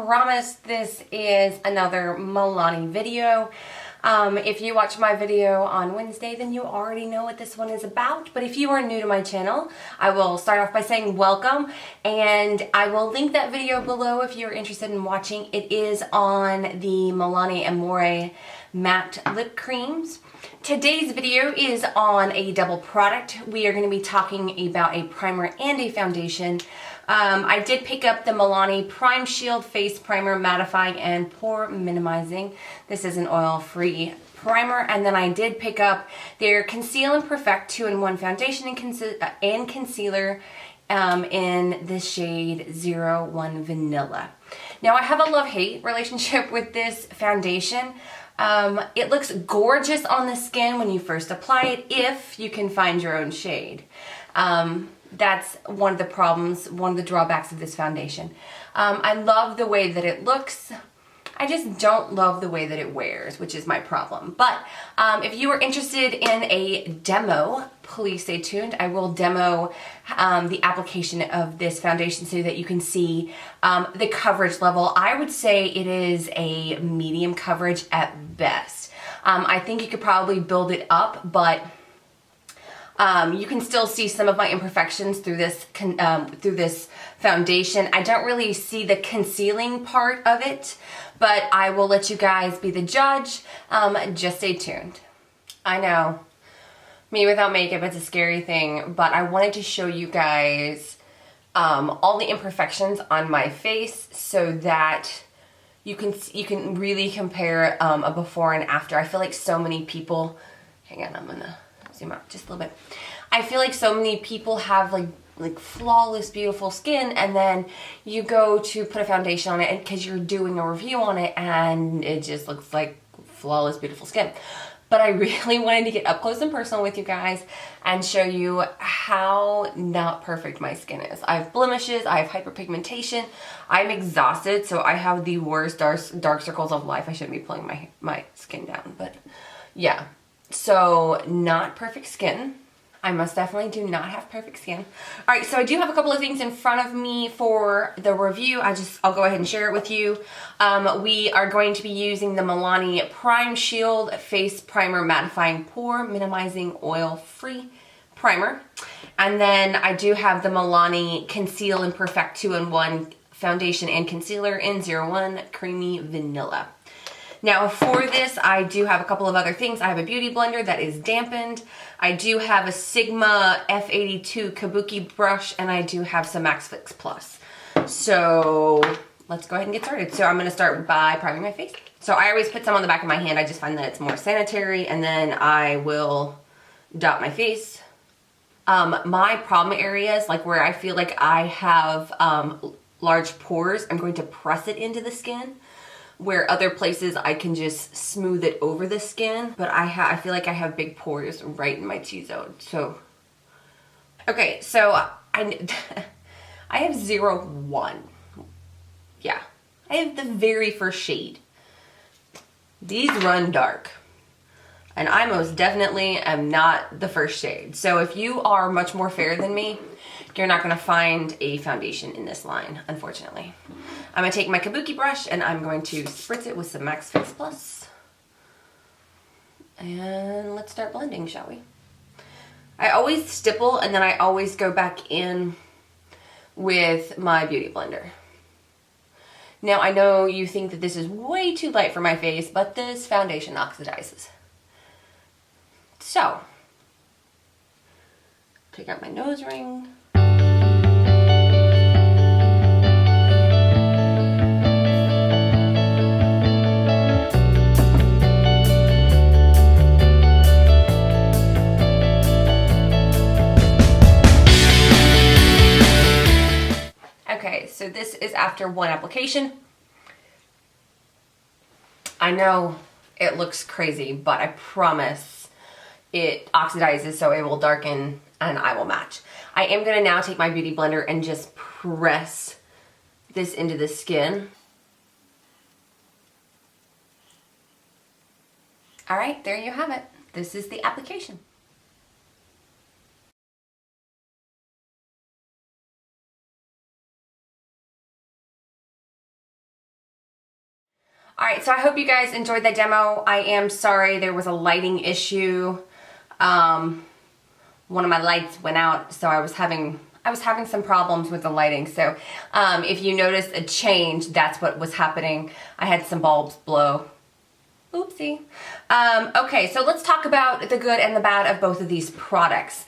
promise, this is another Milani video. If you watch my video on Wednesday, then you already know what this one is about. But if you are new to my channel, I will start off by saying welcome, and I will link that video below if you're interested in watching. It is on the Milani Amore matte lip creams. Today's video is on a double product. We are going to be talking about a primer and a foundation. I did pick up the Milani Prime Shield Face Primer Mattifying and Pore Minimizing. This is an oil-free primer. And then I did pick up their Conceal and Perfect 2-in-1 foundation and concealer in the shade 01 Vanilla. Now I have a love-hate relationship with this foundation. It looks gorgeous on the skin when you first apply it, if you can find your own shade. That's one of the problems, one of the drawbacks of this foundation. I love the way that it looks. I just don't love the way that it wears, which is my problem. But if you are interested in a demo, please stay tuned. I will demo the application of this foundation so that you can see the coverage level. I would say it is a medium coverage at best. I think you could probably build it up, but you can still see some of my imperfections through this foundation. I don't really see the concealing part of it, but I will let you guys be the judge. Just stay tuned. I know, me without makeup, it's a scary thing, but I wanted to show you guys all the imperfections on my face so that you can really compare a before and after. I feel like so many people, hang on, I'm gonna zoom out just a little bit. I feel like so many people have like flawless, beautiful skin, and then you go to put a foundation on it because you're doing a review on it and it just looks like flawless, beautiful skin. But I really wanted to get up close and personal with you guys and show you how not perfect my skin is. I have blemishes, I have hyperpigmentation, I'm exhausted, so I have the worst dark circles of life. I shouldn't be pulling my skin down, but yeah. So not perfect skin. I most definitely do not have perfect skin. All right, so I do have a couple of things in front of me for the review. I'll go ahead and share it with you. We are going to be using the Milani Prime Shield Face Primer Mattifying Pore Minimizing Oil-Free Primer. And then I do have the Milani Conceal and Perfect 2-in-1 Foundation and Concealer in 01 Creamy Vanilla. Now for this, I do have a couple of other things. I have a beauty blender that is dampened. I do have a Sigma F82 Kabuki brush, and I do have some Max Fix Plus. So let's go ahead and get started. So I'm gonna start by priming my face. So I always put some on the back of my hand. I just find that it's more sanitary, and then I will dot my face. My problem areas, like where I feel like I have large pores, I'm going to press it into the skin. Where other places I can just smooth it over the skin, but I feel like I have big pores right in my T-zone. So, okay, so I have 01. Yeah, I have the very first shade. These run dark, and I most definitely am not the first shade. So if you are much more fair than me, you're not gonna find a foundation in this line, unfortunately. I'm gonna take my Kabuki brush and I'm going to spritz it with some Max Fix Plus. And let's start blending, shall we? I always stipple and then I always go back in with my beauty blender. Now I know you think that this is way too light for my face, but this foundation oxidizes. So, take out my nose ring. Okay, so this is after one application. I know it looks crazy, but I promise it oxidizes, so it will darken and I will match. I am gonna now take my beauty blender and just press this into the skin. All right, there you have it. This is the application. All right, so I hope you guys enjoyed that demo. I am sorry there was a lighting issue. One of my lights went out, so I was having some problems with the lighting. So if you notice a change, that's what was happening. I had some bulbs blow. Oopsie. Okay, so let's talk about the good and the bad of both of these products.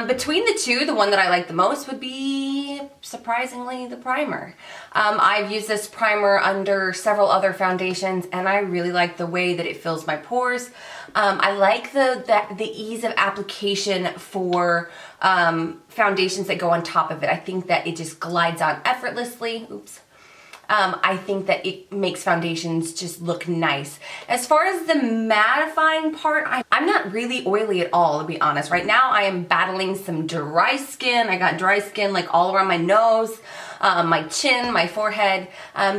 Between the two, the one that I like the most would be, surprisingly, the primer. I've used this primer under several other foundations, and I really like the way that it fills my pores. I like the ease of application for foundations that go on top of it. I think that it just glides on effortlessly. Oops. I think that it makes foundations just look nice. As far as the mattifying part, I'm not really oily at all, to be honest. Right now, I am battling some dry skin. I got dry skin like all around my nose, my chin, my forehead.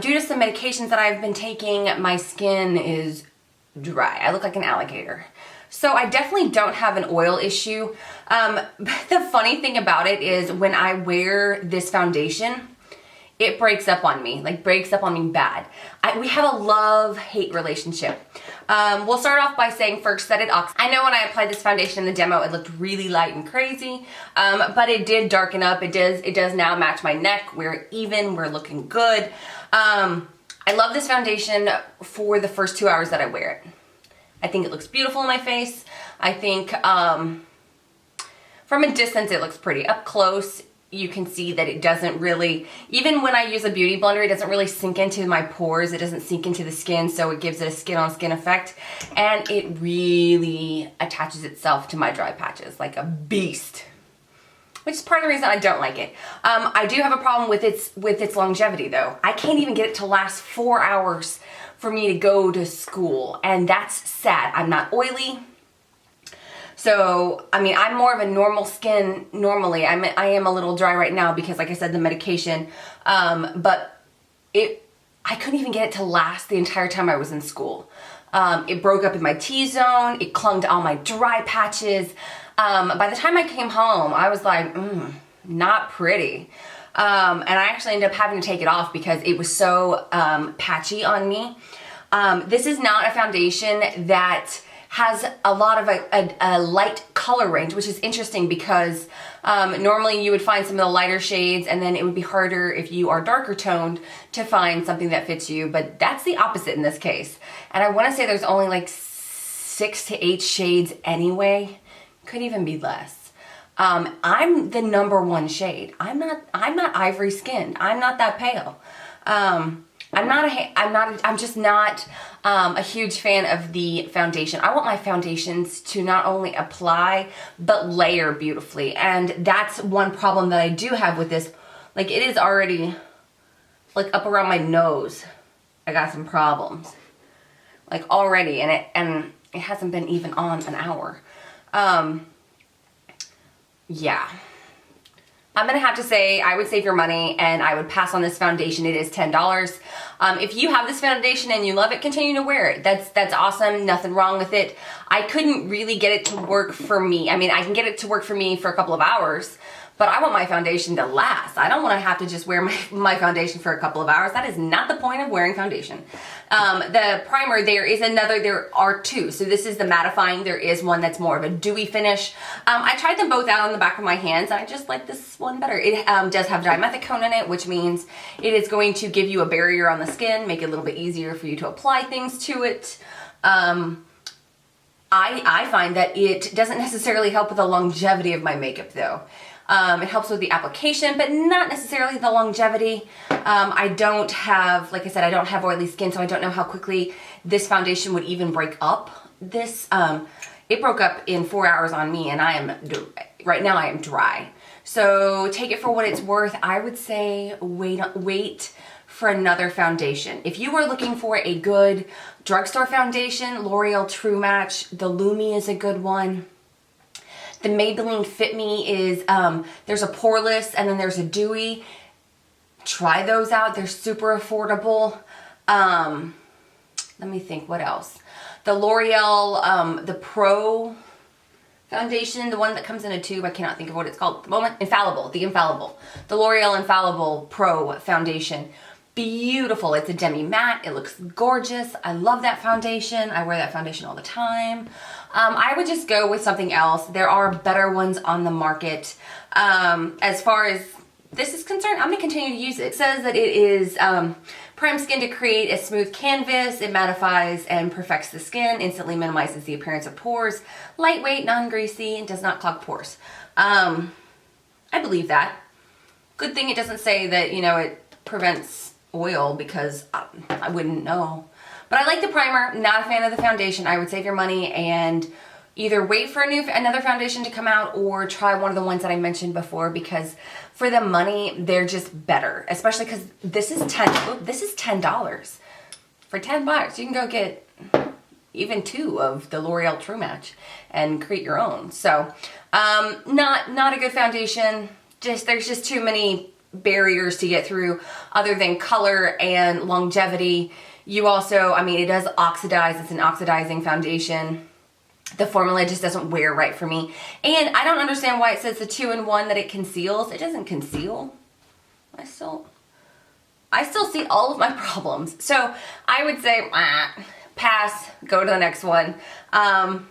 Due to some medications that I've been taking, my skin is dry. I look like an alligator. So I definitely don't have an oil issue. The funny thing about it is when I wear this foundation, it breaks up on me, like breaks up on me bad. We have a love-hate relationship. We'll start off by saying first that I know when I applied this foundation in the demo, it looked really light and crazy, but it did darken up. It does now match my neck. We're even, we're looking good. I love this foundation for the first 2 hours that I wear it. I think it looks beautiful on my face. I think from a distance, it looks pretty. Up close, you can see that it doesn't really, even when I use a beauty blender, it doesn't really sink into my pores. It doesn't sink into the skin, so it gives it a skin-on-skin effect. And it really attaches itself to my dry patches like a beast, which is part of the reason I don't like it. I do have a problem with its longevity, though. I can't even get it to last 4 hours for me to go to school, and that's sad. I'm not oily. So, I mean, I'm more of a normal skin normally. I am a little dry right now because, like I said, the medication. But I couldn't even get it to last the entire time I was in school. It broke up in my T-zone. It clung to all my dry patches. By the time I came home, I was like, not pretty. And I actually ended up having to take it off because it was so patchy on me. This is not a foundation that has a lot of a light color range, which is interesting because normally you would find some of the lighter shades and then it would be harder if you are darker toned to find something that fits you, but that's the opposite in this case. And I wanna say there's only like 6 to 8 shades anyway, could even be less. I'm the #1 shade. I'm not ivory skinned. I'm not that pale. I'm just not a huge fan of the foundation. I want my foundations to not only apply, but layer beautifully. And that's one problem that I do have with this. Like, it is already, like, up around my nose. I got some problems. Like, already, and it hasn't been even on an hour. Yeah. I'm gonna have to say I would save your money and I would pass on this foundation. It is $10. If you have this foundation and you love it, continue to wear it. That's awesome, nothing wrong with it. I couldn't really get it to work for me. I mean, I can get it to work for me for a couple of hours, but I want my foundation to last. I don't wanna have to just wear my foundation for a couple of hours. That is not the point of wearing foundation. The primer, there are two. So this is the mattifying. There is one that's more of a dewy finish. I tried them both out on the back of my hands, and I just like this one better. It does have dimethicone in it, which means it is going to give you a barrier on the skin, make it a little bit easier for you to apply things to it. I find that it doesn't necessarily help with the longevity of my makeup, though. It helps with the application, but not necessarily the longevity. I don't have, like I said, I don't have oily skin, so I don't know how quickly this foundation would even break up. It broke up in 4 hours on me, and right now I am dry. So take it for what it's worth. I would say wait for another foundation. If you are looking for a good drugstore foundation, L'Oreal True Match, the Lumi is a good one. The Maybelline Fit Me is, there's a poreless and then there's a dewy. Try those out. They're super affordable. Let me think, what else? The L'Oreal, the Pro foundation, the one that comes in a tube, I cannot think of what it's called at the moment. Infallible, the Infallible. The L'Oreal Infallible Pro foundation. beautiful. It's a demi matte. It looks gorgeous. I love that foundation. I wear that foundation all the time. I would just go with something else. There are better ones on the market. As far as this is concerned, I'm going to continue to use it. It says that it is prime skin to create a smooth canvas. It mattifies and perfects the skin, instantly minimizes the appearance of pores, lightweight, non-greasy, and does not clog pores. I believe that. Good thing it doesn't say that, you know, it prevents oil, because I wouldn't know. But I like the primer, not a fan of the foundation. I would save your money and either wait for another foundation to come out or try one of the ones that I mentioned before, because for the money, they're just better. Especially because this is $10. For $10, you can go get even 2 of the L'Oreal True Match and create your own. So, not a good foundation. There's just too many barriers to get through other than color and longevity. You also, I mean, it does oxidize. It's an oxidizing foundation. The formula just doesn't wear right for me. And I don't understand why it says the 2-in-1 that it conceals. It doesn't conceal. I still see all of my problems. So I would say, pass, go to the next one.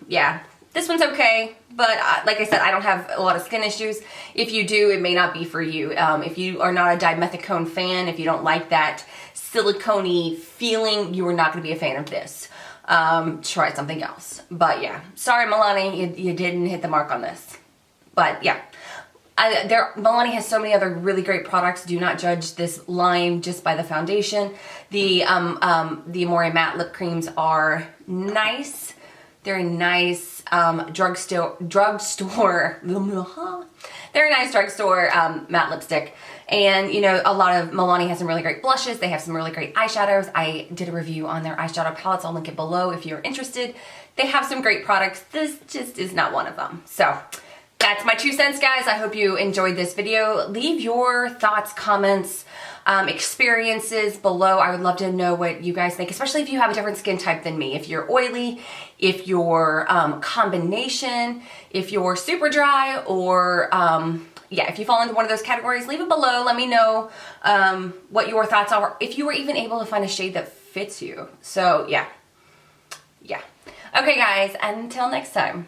Yeah, this one's okay. But like I said, I don't have a lot of skin issues. If you do, it may not be for you. If you are not a dimethicone fan, if you don't like that silicone-y feeling, you are not going to be a fan of this. Try something else. But yeah, sorry Milani, you didn't hit the mark on this. But yeah, Milani has so many other really great products. Do not judge this line just by the foundation. The Amore matte lip creams are nice. They're a nice drugstore. They're a nice drugstore matte lipstick. And, you know, a lot of Milani has some really great blushes. They have some really great eyeshadows. I did a review on their eyeshadow palettes. I'll link it below if you're interested. They have some great products. This just is not one of them. So that's my 2 cents, guys. I hope you enjoyed this video. Leave your thoughts, comments, experiences below. I would love to know what you guys think, especially if you have a different skin type than me. If you're oily, if you're combination, if you're super dry, or yeah, if you fall into one of those categories, leave it below. Let me know what your thoughts are, if you were even able to find a shade that fits you. So yeah. Okay guys, until next time.